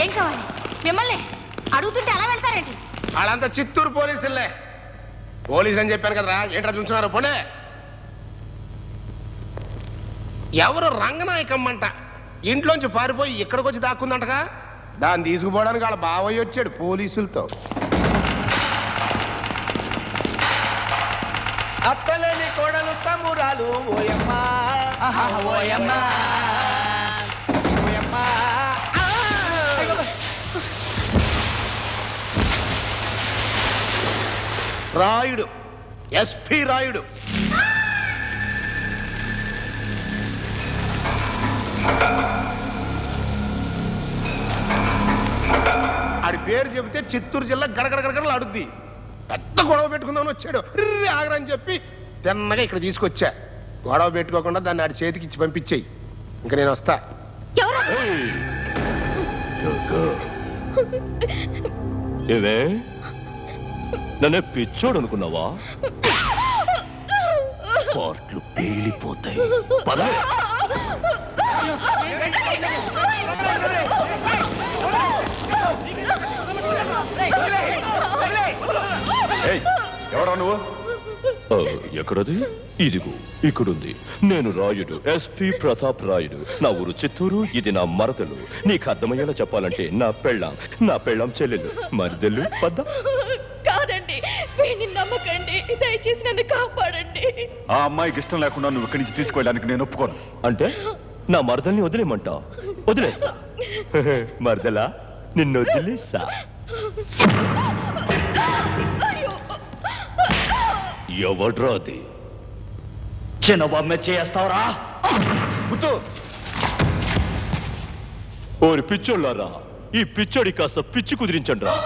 ఏం కావాలి? మిమ్మల్ని అడుగుతుంటే అలా వెళ్తారేంటి? వాళ్ళంతా చిత్తూరు పోలీసులే. పోలీసు అని చెప్పాను కదరా, ఏంట్రా చూస్తున్నారు? పోలే. ఎవరు రంగనాయకమ్మంట ఇంట్లోంచి పారిపోయి ఇక్కడికి వచ్చి దాక్కుందంటగా. దాన్ని తీసుకుపోవడానికి వాళ్ళ బావయ్య వచ్చాడు పోలీసులతో. అత్తలేని కోడలు తమ్మురాలు ఓయమ్మా ఓయమ్మా ఓయమ్మా. రాయుడు, ఎస్పీ రాయుడు. ఆడి పేరు చెబితే చిత్తూరు జిల్లా గడగడగడగడలు అడుద్ది. పెద్ద గొడవ పెట్టుకుందామని వచ్చాడు. ఆగరని చెప్పి తిన్నగా ఇక్కడ తీసుకొచ్చా. గొడవ పెట్టుకోకుండా దాన్ని ఆడి చేతికి ఇచ్చి పంపించేయి. ఇంకా నేను వస్తా. ఏవే నన్నే పిచ్చోడు అనుకున్నావా? పార్ట్లు పేలిపోతాయి. పదవే. ఎవరా నువ్వు? ఎక్కడది? ఇదిగో ఇక్కడుంది. నేను రాయుడు, ఎస్పీ ప్రతాప్ రాయుడు. నా ఊరు చిత్తూరు. ఇది నా మరదలు. నీకు అర్థమయ్యేలా చెప్పాలంటే నా పెళ్ళాం చెల్లెలు. మరదలు పద్ద. కాదండి, వీడిని నమ్మకండి. దయచేసి నన్ను కాపాడండి. ఆ అమ్మాయికి ఇష్టం లేకుండా నువ్వు ఇక్కడి నుంచి తీసుకెళ్ళడానికి నేను ఒప్పుకోను. అంటే నా మరదల్ని వదిలేమంటా? వదిలేస్తా. మరదలా, నిన్ను వదిలేసా. ఎవడ్రా అది? చిన్నబామ్మ చేస్తావరా? ఓరి పిచ్చోళ్ళారా, ఈ పిచ్చోడి కాస్త పిచ్చి కుదిరించండి రా.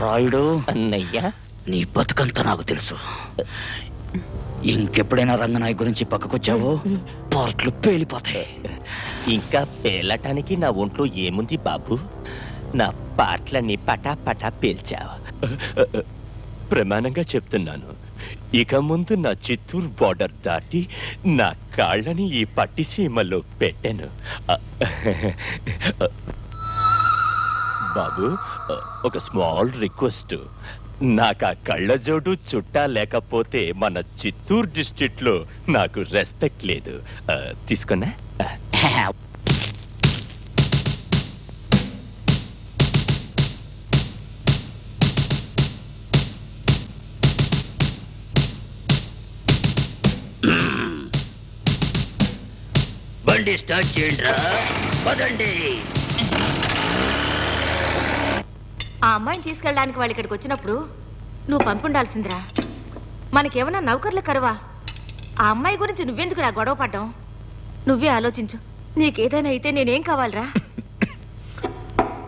రాయుడు, అన్నయ్యా, నీ బతుకంతా నాకు తెలుసు. ఇంకెప్పుడైనా రంగనాయక్ గురించి పక్కకొచ్చావో పార్ట్లు పేలిపోతాయి. ఇంకా పేలటానికి నా ఒంట్లో ఏముంది బాబు? నా పాటలన్నీ పటా పటా పేల్చావు. ప్రమాణంగా చెప్తున్నాను, ఇక ముందు నా చిత్తూరు బార్డర్ దాటి నా కాళ్ళని ఈ పట్టిసీమలో పెట్టాను. బాబు, ఒక స్మాల్ రిక్వెస్ట్. నాకు ఆ కళ్ళజోడు చుట్టా లేకపోతే మన చిత్తూరు డిస్ట్రిక్ట్ లో నాకు రెస్పెక్ట్ లేదు. తీసుకున్నా? బండి స్టార్ట్ చేయండిరా, పదండి. ఆ అమ్మాయిని తీసుకెళ్ళడానికి వాళ్ళు ఇక్కడికి వచ్చినప్పుడు నువ్వు పంపుండాల్సిందిరా. మనకేమన్నా నౌకర్లు కరువా? ఆ అమ్మాయి గురించి నువ్వెందుకురా గొడవ పడ్డావు? నువ్వే ఆలోచించు. నీకేదైనా అయితే నేనేం కావాలరా?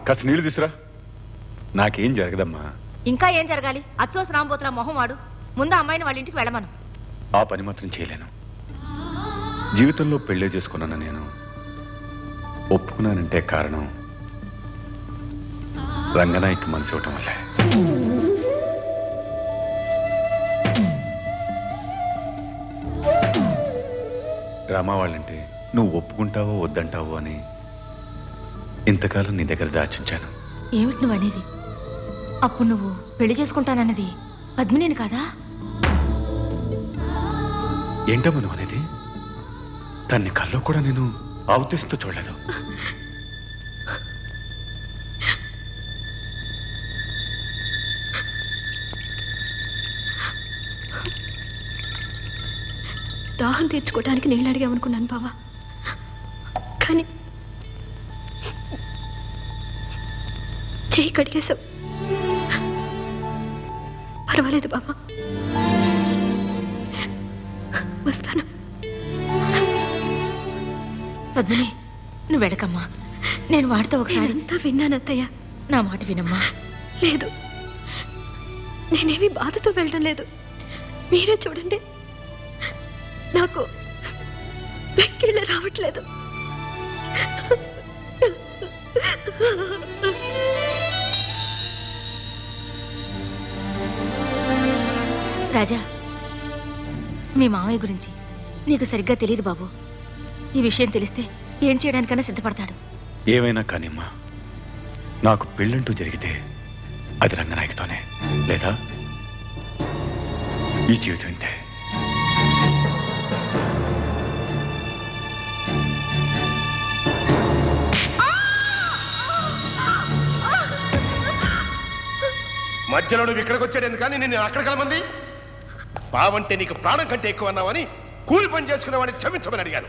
కాస్త నీళ్లు తీసురా. నాకేం జరగదమ్మా. ఇంకా ఏం జరగాలి? అచ్చోస్ రాంబోతున్నా మొహం వాడు. ముందు అమ్మాయిని వాళ్ళ ఇంటికి వెళ్ళమను. ఆ పని మాత్రం చేయలేను. జీవితంలో పెళ్లి చేసుకున్నాను నేను. ఒప్పుకున్నానంటే కారణం రంగనాయక్ మనసు ఇవ్వటం వల్లే. రామా వాళ్ళంటే నువ్వు ఒప్పుకుంటావో వద్దంటావో అని ఇంతకాలం నీ దగ్గర దాచుంచాను. ఏమిటి నువ్వు అనేది? అప్పుడు నువ్వు పెళ్లి చేసుకుంటానన్నది పద్మినిని కాదా? ఏంటమ్మా నువ్వు అనేది? తన్ని కల్లో కూడా నేను ఆ ఉద్దేశంతో చూడలేదు. దాహం తీర్చుకోవడానికి నీళ్ళు అడిగామనుకున్నాను బావా, కానీ చేయి కడిగేశావు. పర్వాలేదు బావా, వస్తాను. పద్మిని, నువ్వు వెళ్ళకమ్మా. నేను వాడితో ఒకసారి అంతా విన్నానత్తయ్య. నా మాట వినమ్మా. లేదు, నేనేమి బాధతో వెళ్ళడం లేదు. మీరే చూడండి, నాకు వెక్కిళ్ళు రావట్లేదు. రాజా, మీ మామయ్య గురించి నీకు సరిగ్గా తెలియదు బాబు. ఈ విషయం తెలిస్తే ఏం చేయడానికైనా సిద్ధపడతాడు. ఏమైనా కానిమ్మా, నాకు పెళ్ళంటూ జరిగితే అది రంగనాయకతోనే, లేదా ఈ జీవితం ఇంతే. మధ్యలో నువ్వు ఇక్కడికి వచ్చాడని కానీ నేను అక్కడికి వెళ్ళమంది. బావంటే నీకు ప్రాణం కంటే ఎక్కువ అన్నావని కూలి పని చేసుకునేవాడిని క్షమించమని అడిగాను.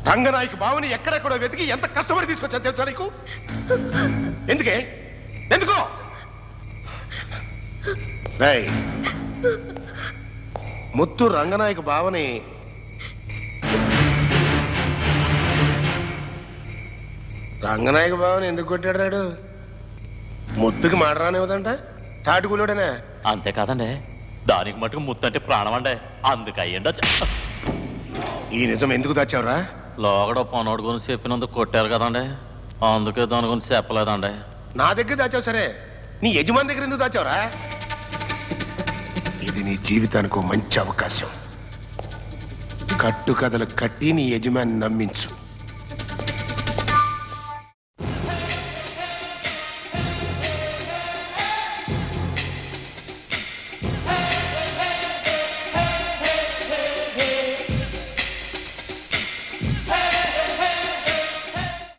రంగనాయకు బావని ఎక్కడెక్కడో వెతికి ఎంత కష్టపడి తీసుకొచ్చా తెలుసా నీకు? ఎందుకే? ఎందుకో? ముత్తు రంగనాయకు బావని ఎందుకు కొట్టాడు రాడు? ముత్తుకి మాడరానివ్వదంట, తాటికూలోడనే. అంతేకాదండి, దానికి మటుకు ముత్తంటే ప్రాణం అండి. అందుకు అయ్యండి. ఈ నిజం ఎందుకు దాచావురా? లోగడ పనోడు గురించి చెప్పినందుకు కొట్టారు కదండి, అందుకే దాని గురించి చెప్పలేదండి. నా దగ్గర దాచావు సరే, నీ యజమాని దగ్గర ఎందుకు దాచావురా? ఇది నీ జీవితానికి మంచి అవకాశం. కట్టు కథలు కట్టి నీ యజమాని నమ్మించు.